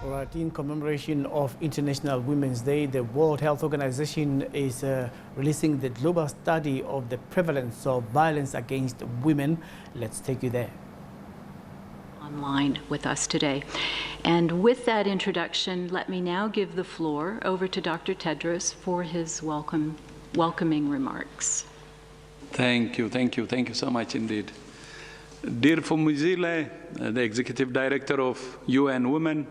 All right, in commemoration of International Women's Day, the World Health Organization is releasing the global study of the prevalence of violence against women. Let's take you there. Online with us today. And with that introduction, let me now give the floor over to Dr. Tedros for his welcoming remarks. Thank you so much indeed. Dear Fumuzile, the Executive Director of UN Women,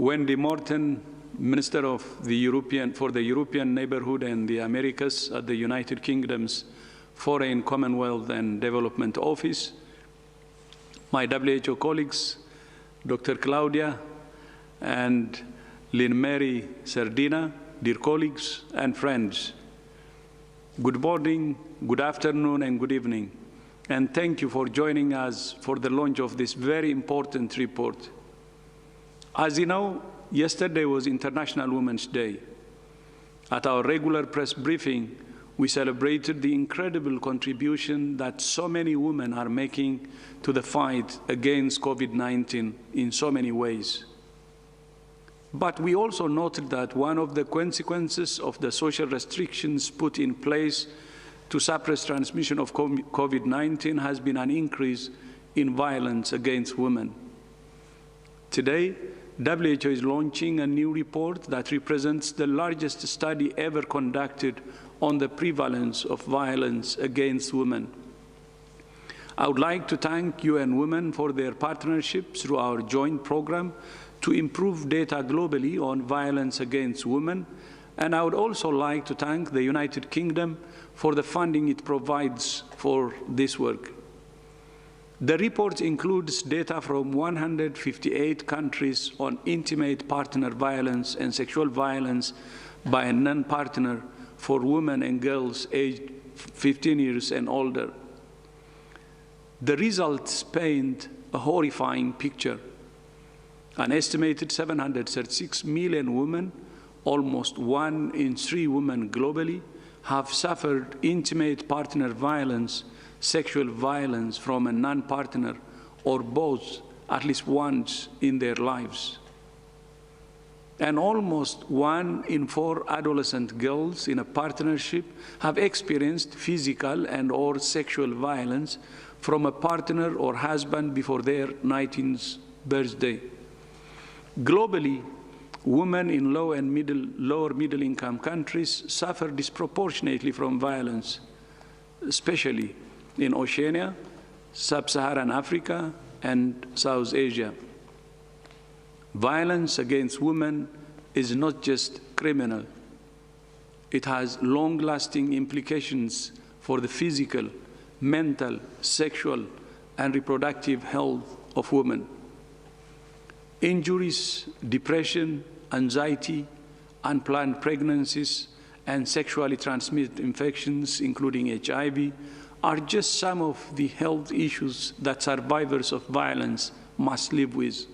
Wendy Morton, Minister of the European Neighborhood and the Americas at the United Kingdom's Foreign, Commonwealth and Development Office, my WHO colleagues, Dr. Claudia and Lynn Mary Sardina, dear colleagues and friends, good morning, good afternoon, and good evening. And thank you for joining us for the launch of this very important report. As you know, yesterday was International Women's Day. At our regular press briefing, we celebrated the incredible contribution that so many women are making to the fight against COVID-19 in so many ways. But we also noted that one of the consequences of the social restrictions put in place to suppress transmission of COVID-19 has been an increase in violence against women. Today, WHO is launching a new report that represents the largest study ever conducted on the prevalence of violence against women. I would like to thank UN Women for their partnership through our joint program to improve data globally on violence against women, and I would also like to thank the United Kingdom for the funding it provides for this work. The report includes data from 158 countries on intimate partner violence and sexual violence by a non-partner for women and girls aged 15 years and older. The results paint a horrifying picture. An estimated 736 million women, almost 1 in 3 women globally, have suffered intimate partner violence, sexual violence from a non-partner or both at least once in their lives. And almost 1 in 4 adolescent girls in a partnership have experienced physical and/or sexual violence from a partner or husband before their 19th birthday. Globally, women in lower middle income countries suffer disproportionately from violence, especially in Oceania, Sub-Saharan Africa, and South Asia. Violence against women is not just criminal. It has long-lasting implications for the physical, mental, sexual, and reproductive health of women. Injuries, depression, anxiety, unplanned pregnancies, and sexually transmitted infections, including HIV, are just some of the health issues that survivors of violence must live with.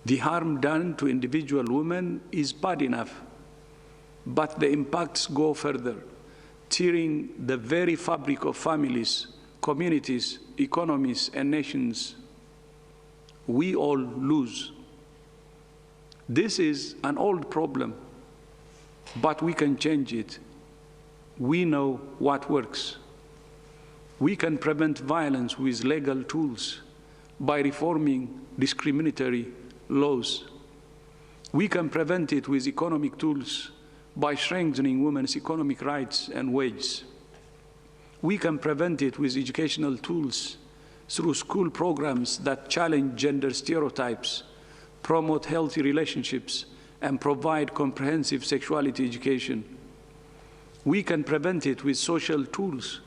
The harm done to individual women is bad enough, but the impacts go further, tearing the very fabric of families, communities, economies, and nations. We all lose. This is an old problem, but we can change it. We know what works. We can prevent violence with legal tools by reforming discriminatory laws. We can prevent it with economic tools by strengthening women's economic rights and wages. We can prevent it with educational tools through school programs that challenge gender stereotypes, promote healthy relationships, and provide comprehensive sexuality education. We can prevent it with social tools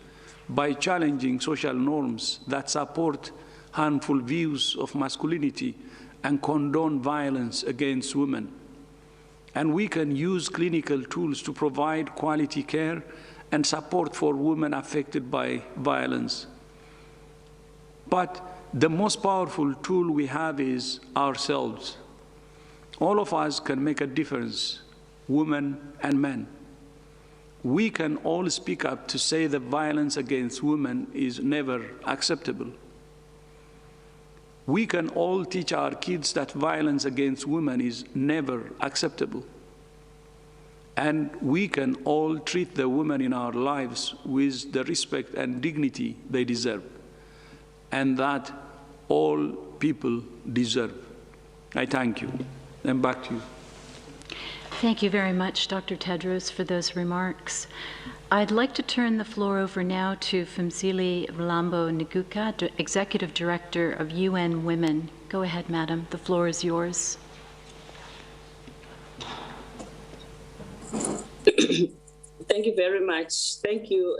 by challenging social norms that support harmful views of masculinity and condone violence against women. And we can use clinical tools to provide quality care and support for women affected by violence. But the most powerful tool we have is ourselves. All of us can make a difference, women and men. We can all speak up to say that violence against women is never acceptable. we can all teach our kids that violence against women is never acceptable. And we can all treat the women in our lives with the respect and dignity they deserve, and that all people deserve. I thank you. And back to you. Thank you very much, Dr. Tedros, for those remarks. I'd like to turn the floor over now to Phumzile Mlambo-Ngcuka, Executive Director of UN Women. Go ahead, madam. The floor is yours. Thank you very much. Thank you,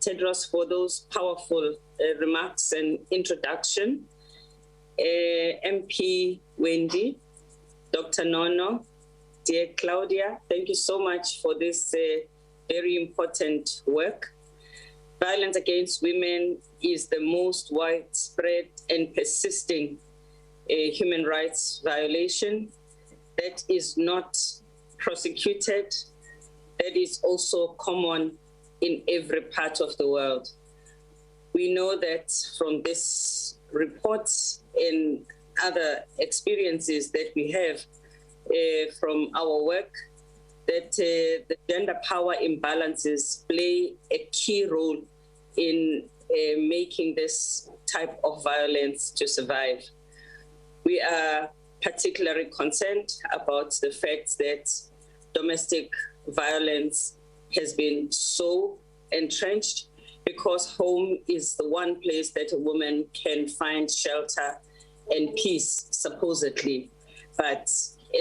Tedros, for those powerful remarks and introduction. MP Wendy, Dr. Nono, dear Claudia, thank you so much for this very important work. Violence against women is the most widespread and persisting human rights violation that is not prosecuted, that is also common in every part of the world. We know that from this report and other experiences that we have from our work, that the gender power imbalances play a key role in making this type of violence to survive. We are particularly concerned about the fact that domestic violence has been so entrenched because home is the one place that a woman can find shelter and peace, supposedly. But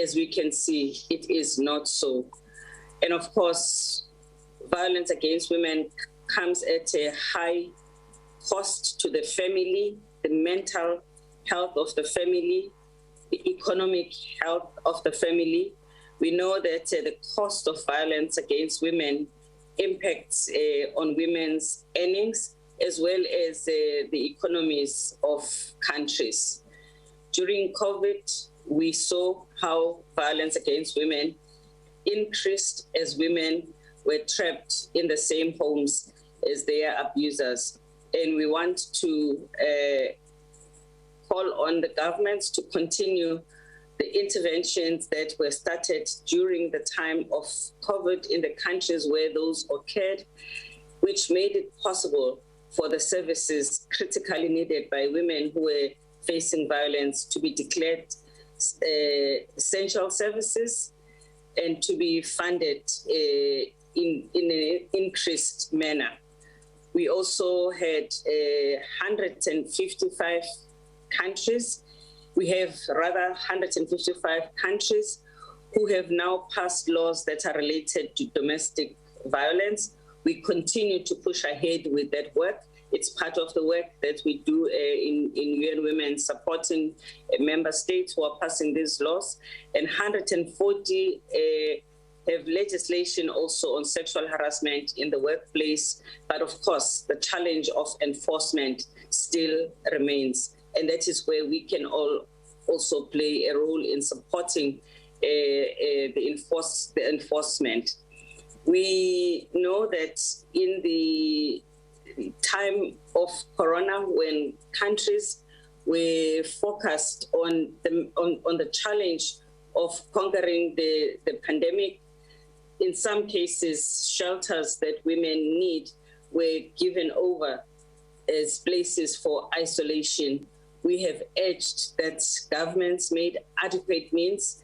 as we can see, it is not so. And of course, violence against women comes at a high cost to the family, the mental health of the family, the economic health of the family. We know that the cost of violence against women impacts on women's earnings as well as the economies of countries. During COVID, we saw how violence against women increased as women were trapped in the same homes as their abusers. And we want to call on the governments to continue the interventions that were started during the time of COVID in the countries where those occurred, which made it possible for the services critically needed by women who were facing violence to be declared essential services and to be funded in an increased manner. We also had 155 countries. We have rather 155 countries who have now passed laws that are related to domestic violence. We continue to push ahead with that work. It's part of the work that we do in UN Women, supporting member states who are passing these laws. And 140 have legislation also on sexual harassment in the workplace. But of course, the challenge of enforcement still remains. And that is where we can all also play a role in supporting the enforcement. We know that in the time of Corona, when countries were focused on the challenge of conquering the pandemic, in some cases, shelters that women need were given over as places for isolation. We have urged that governments made adequate means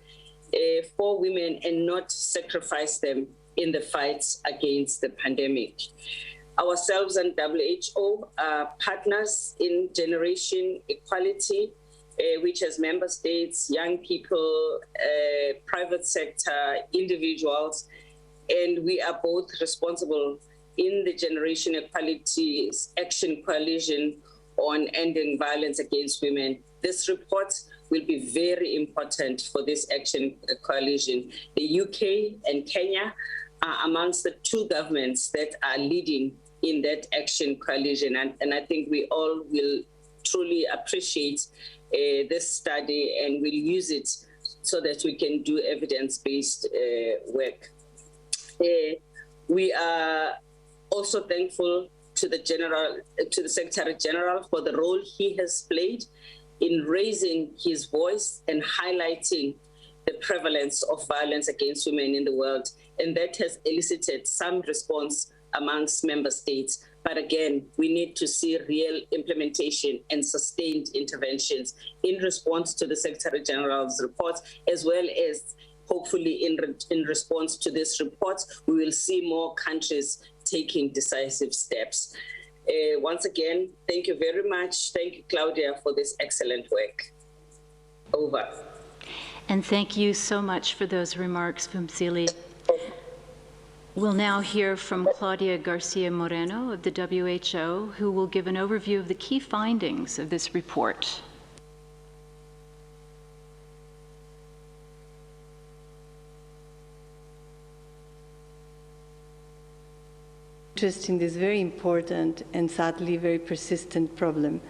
for women and not sacrifice them in the fights against the pandemic. Ourselves and WHO are partners in generation equality, which has member states, young people, private sector, individuals, and we are both responsible in the Generation Equality Action Coalition on ending violence against women. This report will be very important for this action coalition. The UK and Kenya are amongst the two governments that are leading in that action coalition. And I think we all will truly appreciate this study and will use it so that we can do evidence-based work. We are also thankful to the Secretary General for the role he has played in raising his voice and highlighting the prevalence of violence against women in the world. And that has elicited some response amongst member states. But again, we need to see real implementation and sustained interventions in response to the Secretary General's report, as well as hopefully in response to this report, we will see more countries taking decisive steps. Once again, thank you very much. Thank you, Claudia, for this excellent work. Over. And thank you so much for those remarks, Phumzile. We'll now hear from Claudia García-Moreno of the WHO, who will give an overview of the key findings of this report. Interest in this very important and sadly very persistent problem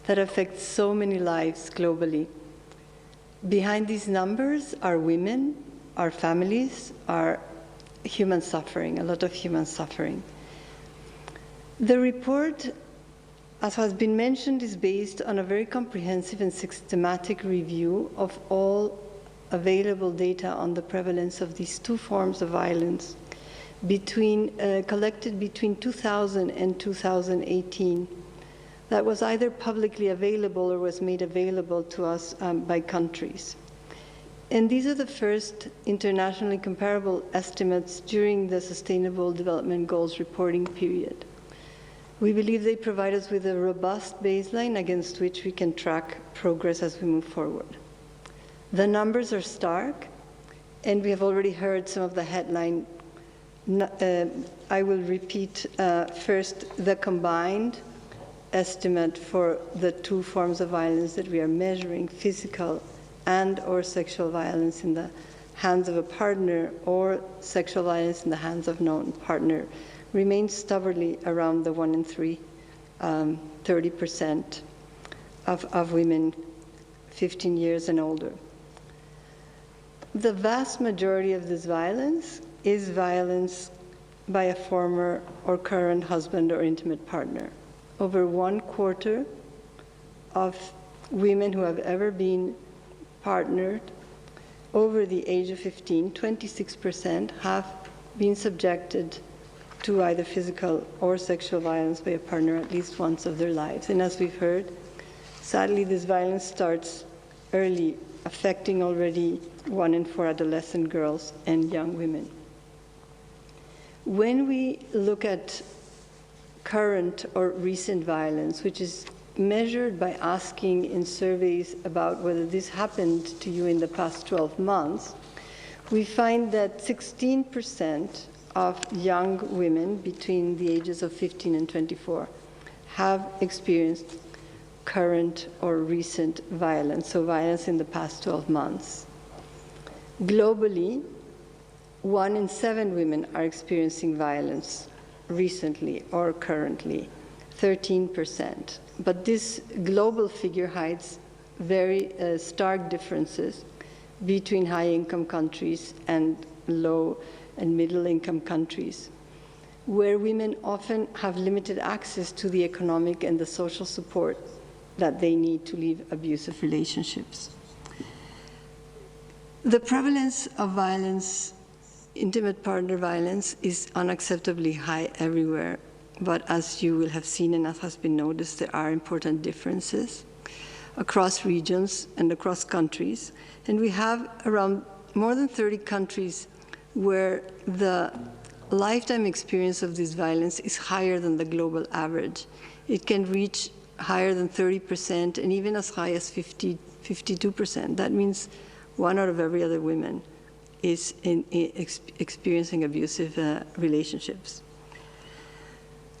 that affects so many lives globally. Behind these numbers are women, our families, our human suffering, a lot of human suffering. The report, as has been mentioned, is based on a very comprehensive and systematic review of all available data on the prevalence of these two forms of violence collected between 2000 and 2018. That was either publicly available or was made available to us by countries. And these are the first internationally comparable estimates during the Sustainable Development Goals reporting period. We believe they provide us with a robust baseline against which we can track progress as we move forward. The numbers are stark, and we have already heard some of the headline. I will repeat first the combined estimate for the two forms of violence that we are measuring, physical and/or sexual violence in the hands of a partner or sexual violence in the hands of non-partner, remains stubbornly around the 1 in 3, 30% of women 15 years and older. The vast majority of this violence is violence by a former or current husband or intimate partner. Over 1/4 of women who have ever been partnered over the age of 15, 26%, have been subjected to either physical or sexual violence by a partner at least once of their lives. And as we've heard, sadly, this violence starts early, affecting already 1 in 4 adolescent girls and young women. When we look at current or recent violence, which is measured by asking in surveys about whether this happened to you in the past 12 months, we find that 16% of young women between the ages of 15 and 24 have experienced current or recent violence, so violence in the past 12 months. Globally, 1 in 7 women are experiencing violence recently or currently, 13%. But this global figure hides very stark differences between high-income countries and low and middle-income countries, where women often have limited access to the economic and the social support that they need to leave abusive relationships. The prevalence of violence, intimate partner violence, is unacceptably high everywhere. But as you will have seen and as has been noticed, there are important differences across regions and across countries. And we have around more than 30 countries where the lifetime experience of this violence is higher than the global average. It can reach higher than 30% and even as high as 52%. That means 1 out of every other woman is experiencing abusive relationships.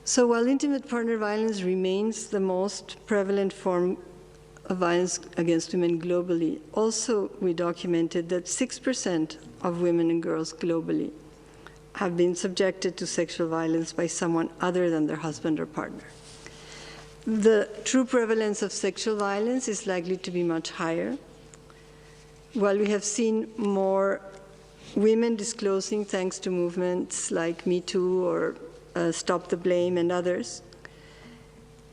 So while intimate partner violence remains the most prevalent form of violence against women globally, also we documented that 6% of women and girls globally have been subjected to sexual violence by someone other than their husband or partner. The true prevalence of sexual violence is likely to be much higher. While we have seen more women disclosing thanks to movements like Me Too or Stop the Blame and others,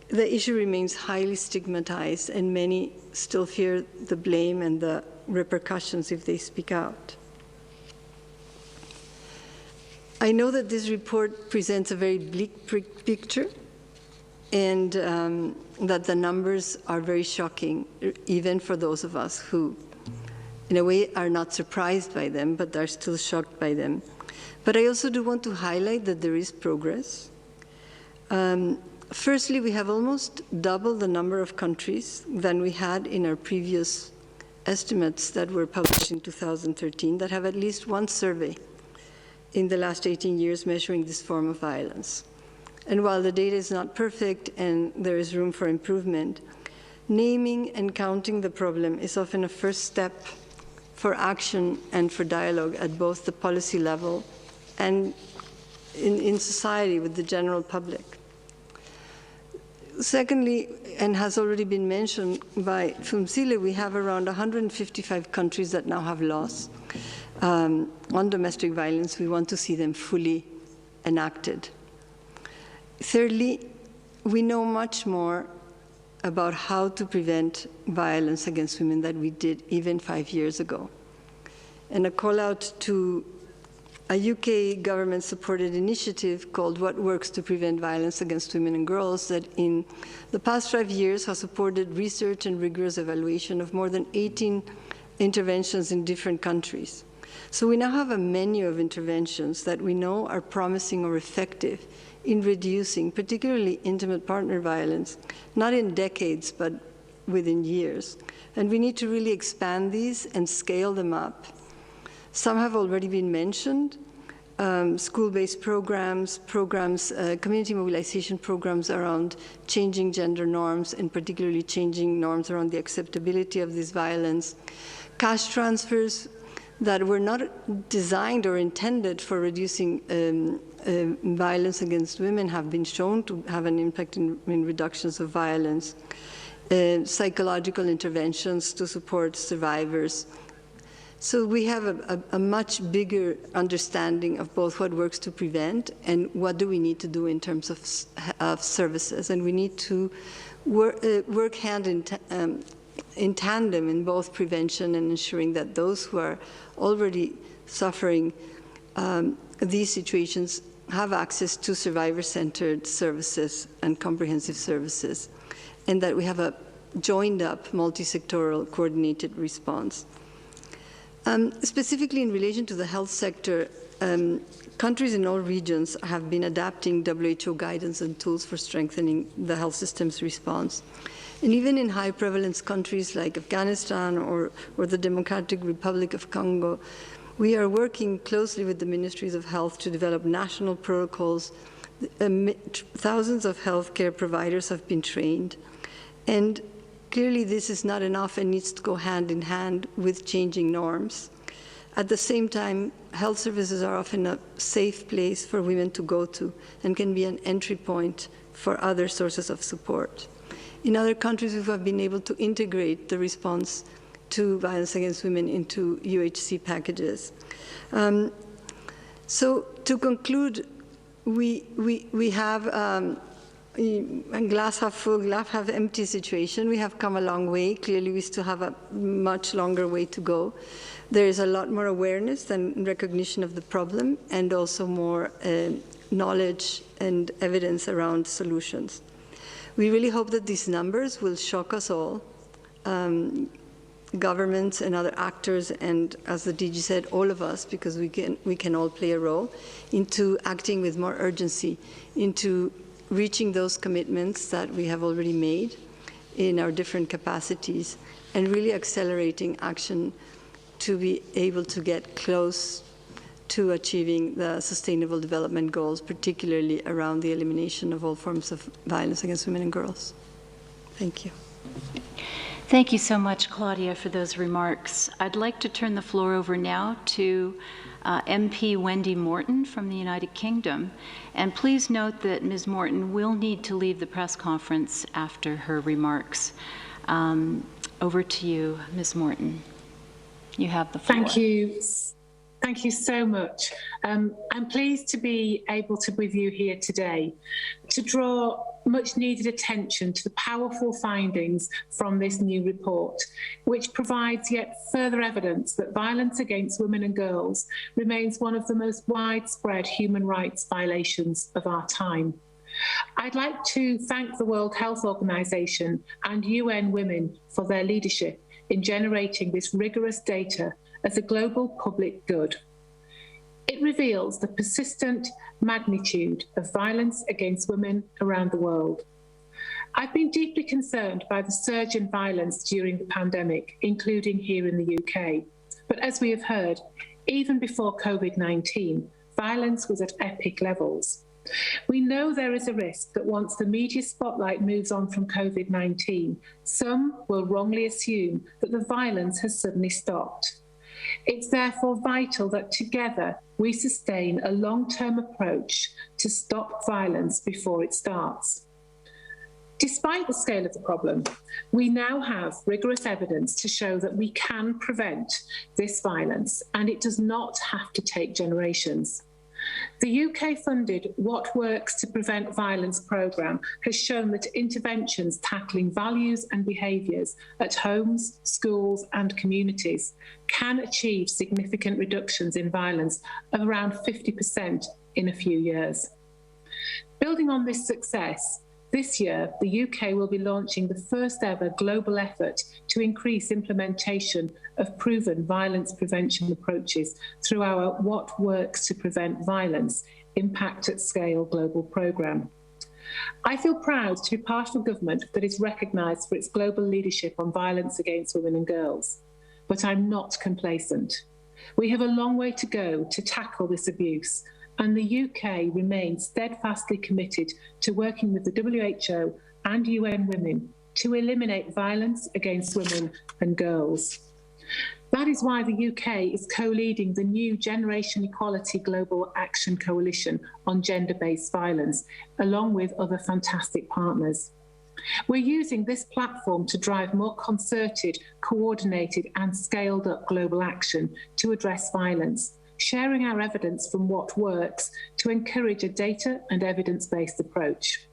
the issue remains highly stigmatized, and many still fear the blame and the repercussions if they speak out. I know that this report presents a very bleak picture, and that the numbers are very shocking, even for those of us who, in a way, are not surprised by them, but are still shocked by them. But I also do want to highlight that there is progress. Firstly, we have almost double the number of countries than we had in our previous estimates that were published in 2013 that have at least one survey in the last 18 years measuring this form of violence. And while the data is not perfect and there is room for improvement, naming and counting the problem is often a first step for action and for dialogue at both the policy level and in society with the general public. Secondly, and has already been mentioned by Phumzile, we have around 155 countries that now have laws on domestic violence. We want to see them fully enacted. Thirdly, we know much more about how to prevent violence against women than we did even 5 years ago. And a call out to a UK government-supported initiative called What Works to Prevent Violence Against Women and Girls that in the past 5 years has supported research and rigorous evaluation of more than 18 interventions in different countries. So we now have a menu of interventions that we know are promising or effective in reducing particularly intimate partner violence, not in decades, but within years. And we need to really expand these and scale them up. Some have already been mentioned, school-based programs, community mobilization programs around changing gender norms, and particularly changing norms around the acceptability of this violence, cash transfers that were not designed or intended for reducing violence against women have been shown to have an impact in reductions of violence, psychological interventions to support survivors. So we have a much bigger understanding of both what works to prevent and what do we need to do in terms of services. And we need to work hand in tandem in both prevention and ensuring that those who are already suffering these situations have access to survivor-centered services and comprehensive services, and that we have a joined-up, multi-sectoral, coordinated response. Specifically in relation to the health sector, countries in all regions have been adapting WHO guidance and tools for strengthening the health system's response. And even in high prevalence countries like Afghanistan or the Democratic Republic of Congo, we are working closely with the ministries of health to develop national protocols. Thousands of healthcare providers have been trained. And clearly this is not enough and needs to go hand in hand with changing norms. At the same time, health services are often a safe place for women to go to and can be an entry point for other sources of support. In other countries, we have been able to integrate the response to violence against women into UHC packages. So to conclude, we have a glass half full, glass half empty situation. We have come a long way. Clearly, we still have a much longer way to go. There is a lot more awareness and recognition of the problem, and also more knowledge and evidence around solutions. We really hope that these numbers will shock us all, governments and other actors, and as the DG said, all of us, because we can all play a role, into acting with more urgency, into reaching those commitments that we have already made in our different capacities, and really accelerating action to be able to get close to achieving the Sustainable Development Goals, particularly around the elimination of all forms of violence against women and girls. Thank you. Thank you so much, Claudia, for those remarks. I'd like to turn the floor over now to MP Wendy Morton from the United Kingdom. And please note that Ms. Morton will need to leave the press conference after her remarks. Over to you, Ms. Morton. You have the floor. Thank you. Thank you so much. I'm pleased to be able to be with you here today to draw much needed attention to the powerful findings from this new report, which provides yet further evidence that violence against women and girls remains one of the most widespread human rights violations of our time. I'd like to thank the World Health Organization and UN Women for their leadership in generating this rigorous data as a global public good. It reveals the persistent magnitude of violence against women around the world. I've been deeply concerned by the surge in violence during the pandemic, including here in the UK. But as we have heard, even before COVID-19, violence was at epic levels. We know there is a risk that once the media spotlight moves on from COVID-19, some will wrongly assume that the violence has suddenly stopped. It's therefore vital that together we sustain a long-term approach to stop violence before it starts. Despite the scale of the problem, we now have rigorous evidence to show that we can prevent this violence, and it does not have to take generations. The UK-funded What Works to Prevent Violence programme has shown that interventions tackling values and behaviours at homes, schools and communities can achieve significant reductions in violence of around 50% in a few years. Building on this success, this year, the UK will be launching the first ever global effort to increase implementation of proven violence prevention approaches through our What Works to Prevent Violence Impact at Scale global programme. I feel proud to be part of a government that is recognised for its global leadership on violence against women and girls, but I'm not complacent. We have a long way to go to tackle this abuse, and the UK remains steadfastly committed to working with the WHO and UN Women to eliminate violence against women and girls. That is why the UK is co-leading the new Generation Equality Global Action Coalition on gender-based violence, along with other fantastic partners. We're using this platform to drive more concerted, coordinated and scaled up global action to address violence, sharing our evidence from what works to encourage a data and evidence-based approach.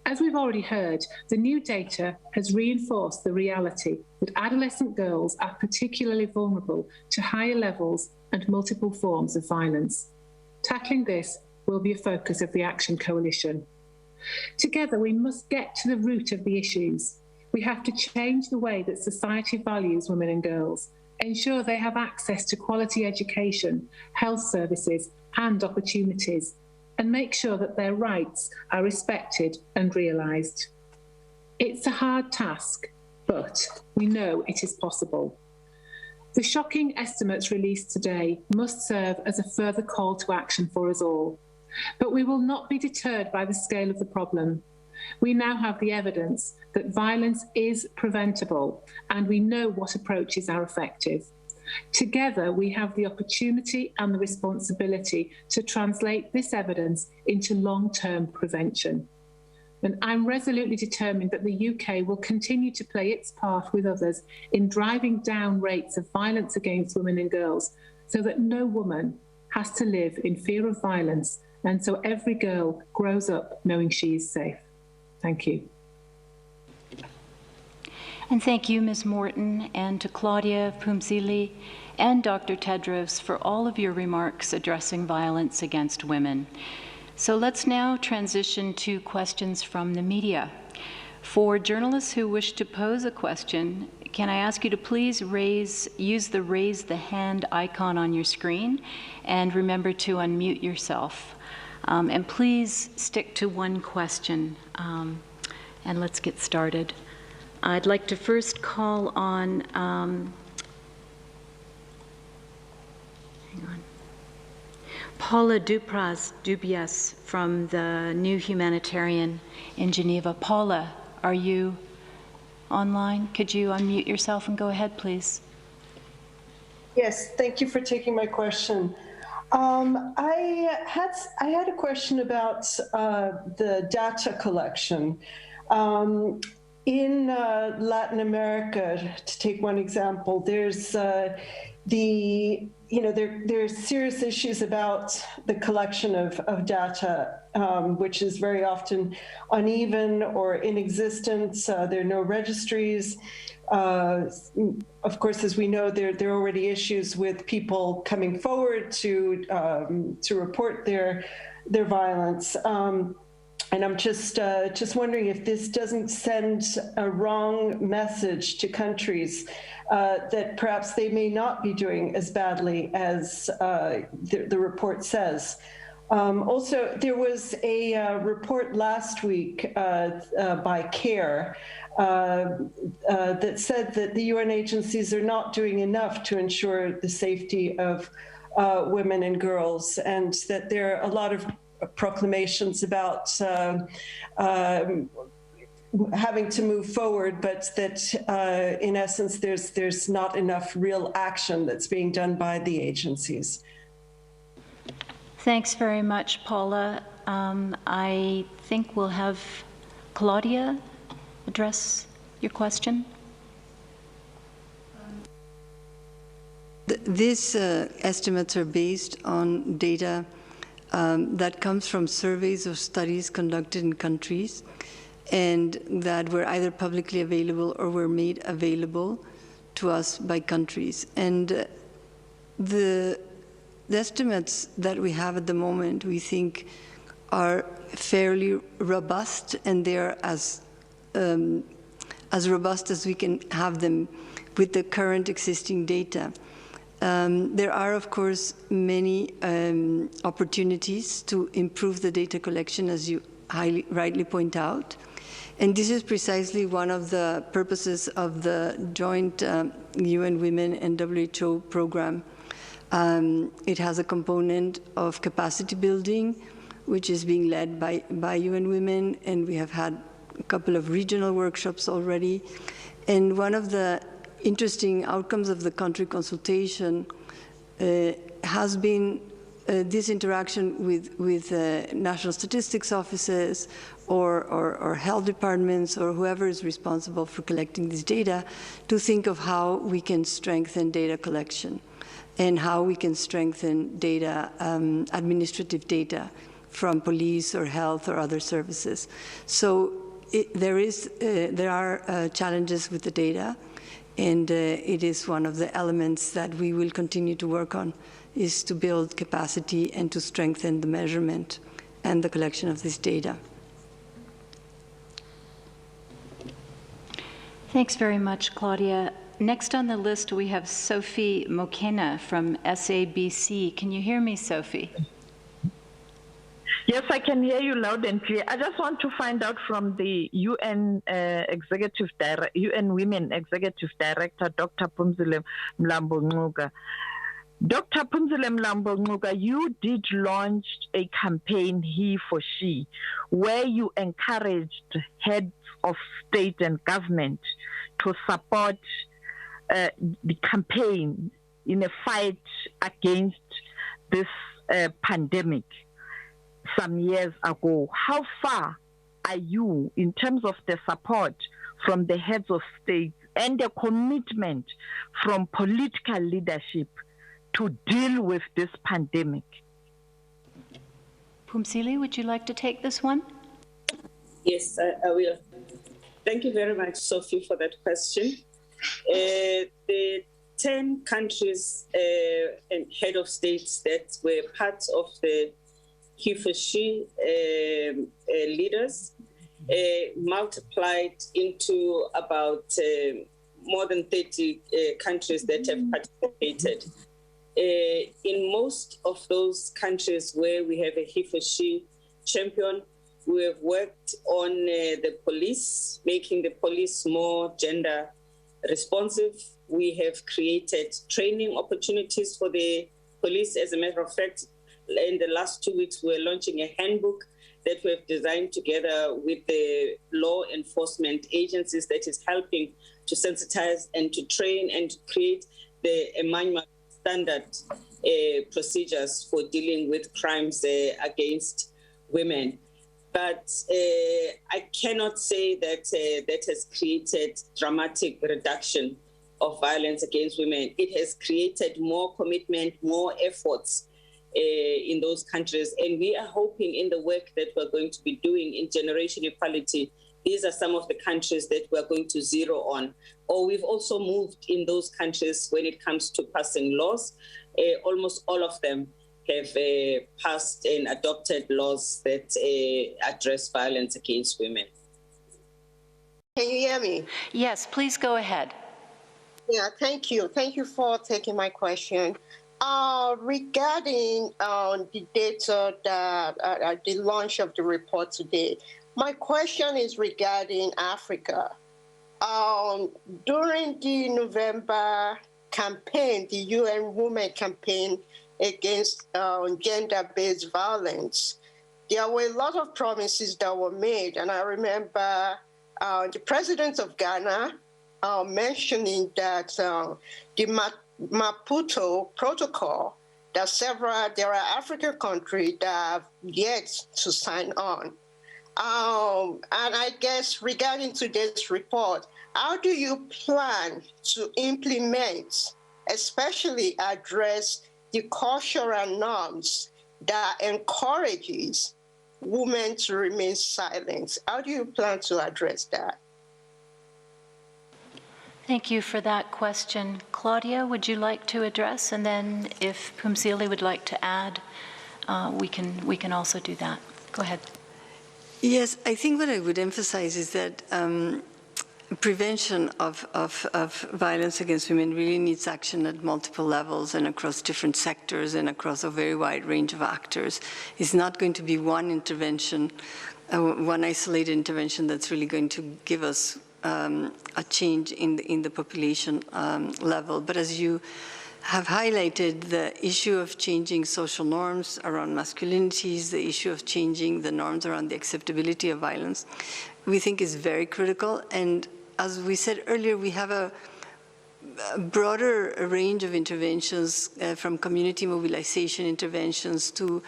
As we've already heard, the new data has reinforced the reality that adolescent girls are particularly vulnerable to higher levels and multiple forms of violence. Tackling this will be a focus of the Action Coalition. Together, we must get to the root of the issues. We have to change the way that society values women and girls, ensure they have access to quality education, health services and opportunities, and make sure that their rights are respected and realised. It's a hard task, but we know it is possible. The shocking estimates released today must serve as a further call to action for us all. But we will not be deterred by the scale of the problem. We now have the evidence that violence is preventable, and we know what approaches are effective. Together, we have the opportunity and the responsibility to translate this evidence into long-term prevention. And I'm resolutely determined that the UK will continue to play its part with others in driving down rates of violence against women and girls so that no woman has to live in fear of violence, and so every girl grows up knowing she is safe. Thank you. And thank you, Ms. Morton, and to Claudia, Phumzile, and Dr. Tedros for all of your remarks addressing violence against women. So let's now transition to questions from the media. For journalists who wish to pose a question, can I ask you to please use the raise the hand icon on your screen, and remember to unmute yourself. And please stick to one question, and let's get started. I'd like to first call on, Paula Dubias from the New Humanitarian in Geneva. Paula, are you online? Could you unmute yourself and go ahead, please? Yes, thank you for taking my question. I had a question about the data collection. In Latin America, to take one example, there's there's serious issues about the collection of data, which is very often uneven or inexistent. There are no registries. Of course, as we know, there are already issues with people coming forward to report their violence. And I'm just wondering if this doesn't send a wrong message to countries that perhaps they may not be doing as badly as the report says. Also, there was a report last week by CARE that said that the UN agencies are not doing enough to ensure the safety of women and girls, and that there are a lot of proclamations about having to move forward, but that in essence there's not enough real action that's being done by the agencies. Thanks very much, Paula. I think we'll have Claudia address your question. These estimates are based on data that comes from surveys or studies conducted in countries and that were either publicly available or were made available to us by countries. And the estimates that we have at the moment, we think, are fairly robust, and they're as robust as we can have them with the current existing data. There are, of course, many opportunities to improve the data collection, as you rightly point out. And this is precisely one of the purposes of the joint UN Women and WHO program. It has a component of capacity building, which is being led by UN Women, and we have had a couple of regional workshops already. And one of the interesting outcomes of the country consultation has been this interaction with national statistics offices or health departments or whoever is responsible for collecting this data to think of how we can strengthen data collection and how we can strengthen data, administrative data from police or health or other services. So there are challenges with the data, and it is one of the elements that we will continue to work on, is to build capacity and to strengthen the measurement and the collection of this data. Thanks very much, Claudia. Next on the list, we have Sophie Mckenna from SABC. Can you hear me, Sophie? Yes, I can hear you loud and clear. I just want to find out from the UN UN Women Executive Director, Dr. Phumzile Mlambo-Ngcuka. Dr. Phumzile Mlambo-Ngcuka, you did launch a campaign, He for She, where you encouraged heads of state and government to support the campaign in a fight against this pandemic some years ago. How far are you in terms of the support from the heads of state and the commitment from political leadership to deal with this pandemic? Phumzile, would you like to take this one? Yes, I will. Thank you very much, Sophie, for that question. The 10 countries and head of states that were part of the He for She leaders multiplied into about more than 30 countries that have participated. In most of those countries where we have a He for She champion, we have worked on the police, making the police more gender responsive. We have created training opportunities for the police. As a matter of fact, in the last 2 weeks, we're launching a handbook that we have designed together with the law enforcement agencies that is helping to sensitize and to train and to create the manual standard procedures for dealing with crimes against women. But I cannot say that that has created dramatic reduction of Violence Against Women, it has created more commitment, more efforts in those countries. And we are hoping in the work that we're going to be doing in generation equality, these are some of the countries that we're going to zero on. Or we've also moved in those countries when it comes to passing laws. Almost all of them have passed and adopted laws that address violence against women. Can you hear me? Yes, please go ahead. Yeah, thank you. Thank you for taking my question. Regarding the data that the launch of the report today, my question is regarding Africa. During the November campaign, the UN Women campaign against gender-based violence, there were a lot of promises that were made. And I remember the president of Ghana mentioning that the Maputo Protocol, that there are African countries that have yet to sign on. And I guess regarding today's report, how do you plan to implement, especially address the cultural norms that encourages women to remain silent? How do you plan to address that? Thank you for that question. Claudia, would you like to address? And then if Phumzile would like to add, we can also do that. Go ahead. Yes, I think what I would emphasize is that prevention of violence against women really needs action at multiple levels and across different sectors and across a very wide range of actors. It's not going to be one intervention, one isolated intervention that's really going to give us a change in the population level. But as you have highlighted, the issue of changing social norms around masculinities, the issue of changing the norms around the acceptability of violence, we think is very critical. And as we said earlier, we have a broader range of interventions, from community mobilization interventions to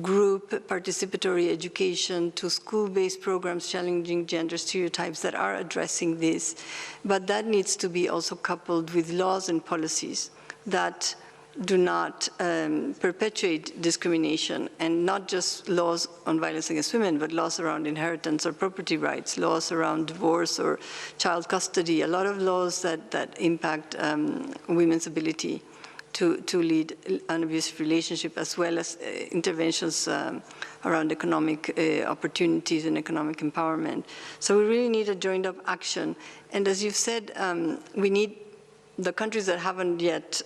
group participatory education to school-based programs challenging gender stereotypes that are addressing this. But that needs to be also coupled with laws and policies that do not perpetuate discrimination, and not just laws on violence against women, but laws around inheritance or property rights, laws around divorce or child custody, a lot of laws that impact women's ability to lead an abusive relationship, as well as interventions around economic opportunities and economic empowerment. So we really need a joined-up action. And as you've said, we need the countries that haven't yet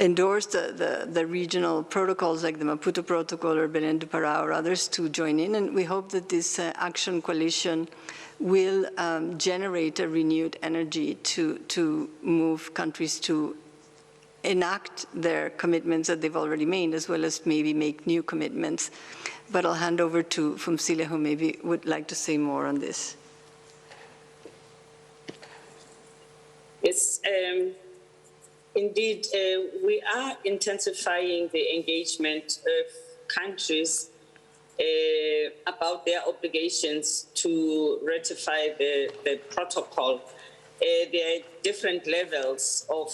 endorsed the regional protocols like the Maputo Protocol or Belém do Pará or others to join in. And we hope that this action coalition will generate a renewed energy to move countries to enact their commitments that they've already made, as well as maybe make new commitments. But I'll hand over to Phumzile, who maybe would like to say more on this. Yes, indeed, we are intensifying the engagement of countries about their obligations to ratify the protocol. There are different levels of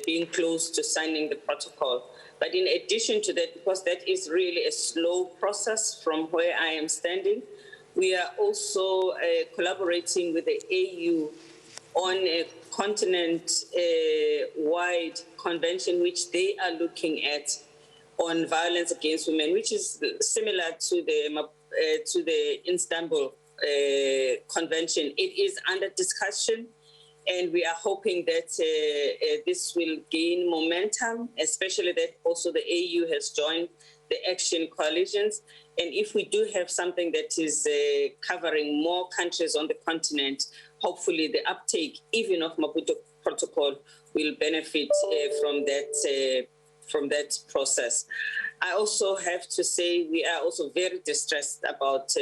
being close to signing the protocol. But in addition to that, because that is really a slow process from where I am standing, we are also collaborating with the AU on a continent-wide convention which they are looking at on violence against women, which is similar to the Istanbul Convention. It is under discussion, and we are hoping that this will gain momentum, especially that also the AU has joined the action coalitions. And if we do have something that is covering more countries on the continent, hopefully the uptake, even of Maputo Protocol, will benefit from that process. I also have to say we are also very distressed about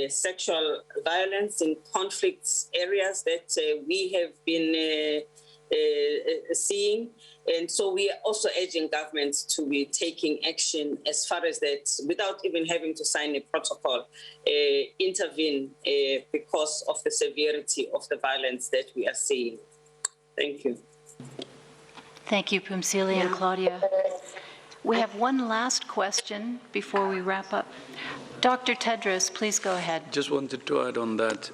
sexual violence in conflict areas that we have been seeing. And so we are also urging governments to be taking action as far as that, without even having to sign a protocol, intervene because of the severity of the violence that we are seeing. Thank you. Thank you, Phumzile and Claudia. We have one last question before we wrap up. Dr. Tedros, please go ahead. Just wanted to add on that.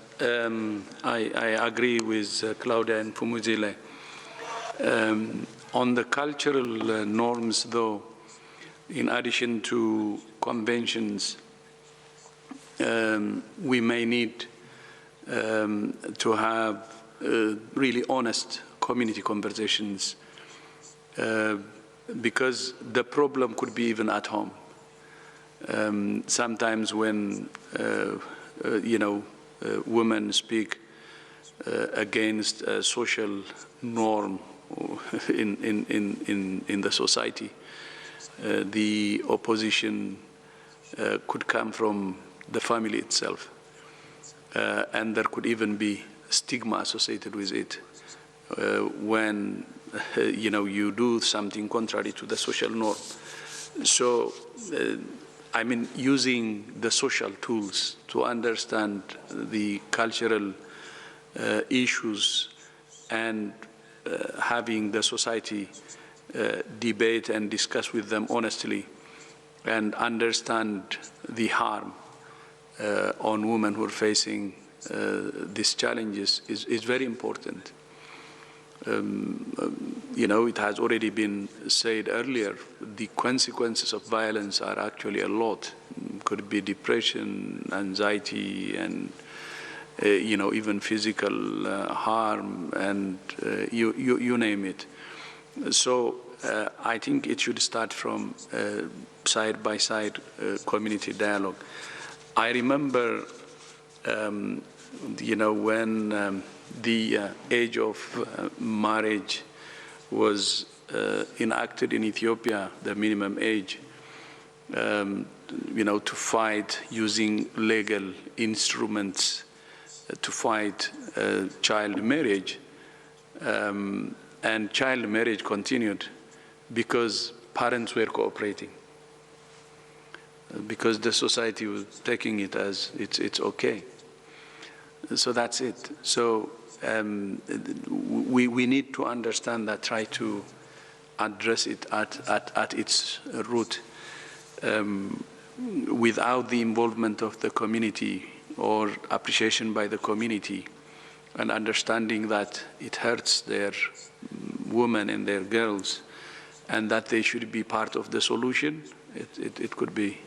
I agree with Claudia and Phumzile. On the cultural norms, though, in addition to conventions, we may need to have really honest community conversations, because the problem could be even at home. Sometimes when women speak against a social norm in the society, the opposition could come from the family itself, and there could even be stigma associated with it when you do something contrary to the social norm. So I mean, using the social tools to understand the cultural issues and having the society debate and discuss with them honestly and understand the harm on women who are facing these challenges is very important. It has already been said earlier, the consequences of violence are actually a lot. Could be depression, anxiety, and even physical harm, and you name it. So I think it should start from side-by-side community dialogue. I remember, when the age of marriage was enacted in Ethiopia, the minimum age, to fight using legal instruments to fight child marriage. And child marriage continued because parents were cooperating, because the society was taking it as it's okay. So that's it. So we need to understand that, try to address it at its root. Without the involvement of the community or appreciation by the community and understanding that it hurts their women and their girls and that they should be part of the solution, it could be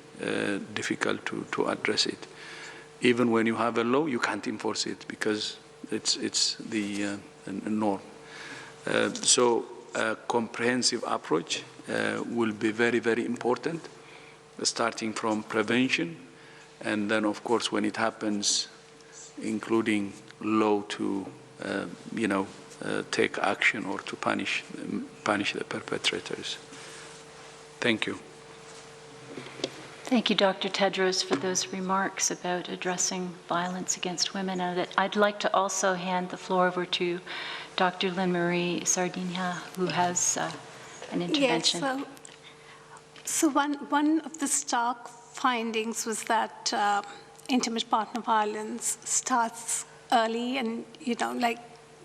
difficult to address it. Even when you have a law, you can't enforce it because it's the norm. So a comprehensive approach will be very, very important, starting from prevention, and then, of course, when it happens, including law to, take action or to punish the perpetrators. Thank you. Thank you, Dr. Tedros, for those remarks about addressing violence against women. And I'd like to also hand the floor over to Dr. Lynn-Marie Sardinia, who has an intervention. Yes, so one of the stark findings was that intimate partner violence starts early, and like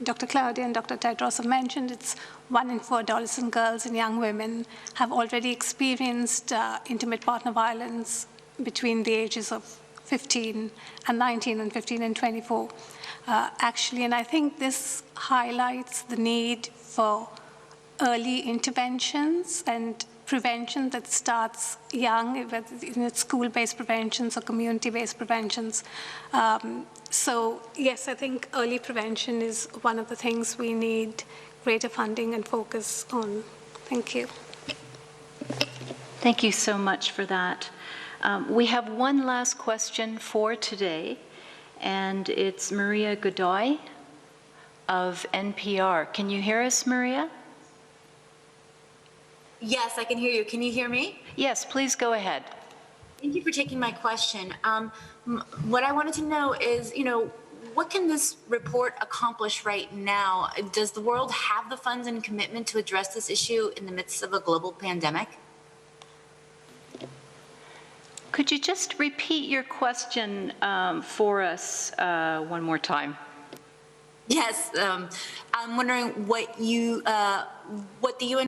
Dr. Claudia and Dr. Tedros have mentioned, it's 1 in 4 adolescent girls and young women have already experienced intimate partner violence between the ages of 15 and 19 and 15 and 24, actually. And I think this highlights the need for early interventions and prevention that starts young, whether it's school-based preventions or community-based preventions. So yes, I think early prevention is one of the things we need greater funding and focus on. Thank you. Thank you so much for that. We have one last question for today, and it's Maria Godoy of NPR. Can you hear us, Maria? Yes, I can hear you. Can you hear me? Yes, please go ahead. Thank you for taking my question. What I wanted to know is, what can this report accomplish right now? Does the world have the funds and commitment to address this issue in the midst of a global pandemic? Could you just repeat your question for us one more time? Yes, I'm wondering what the UN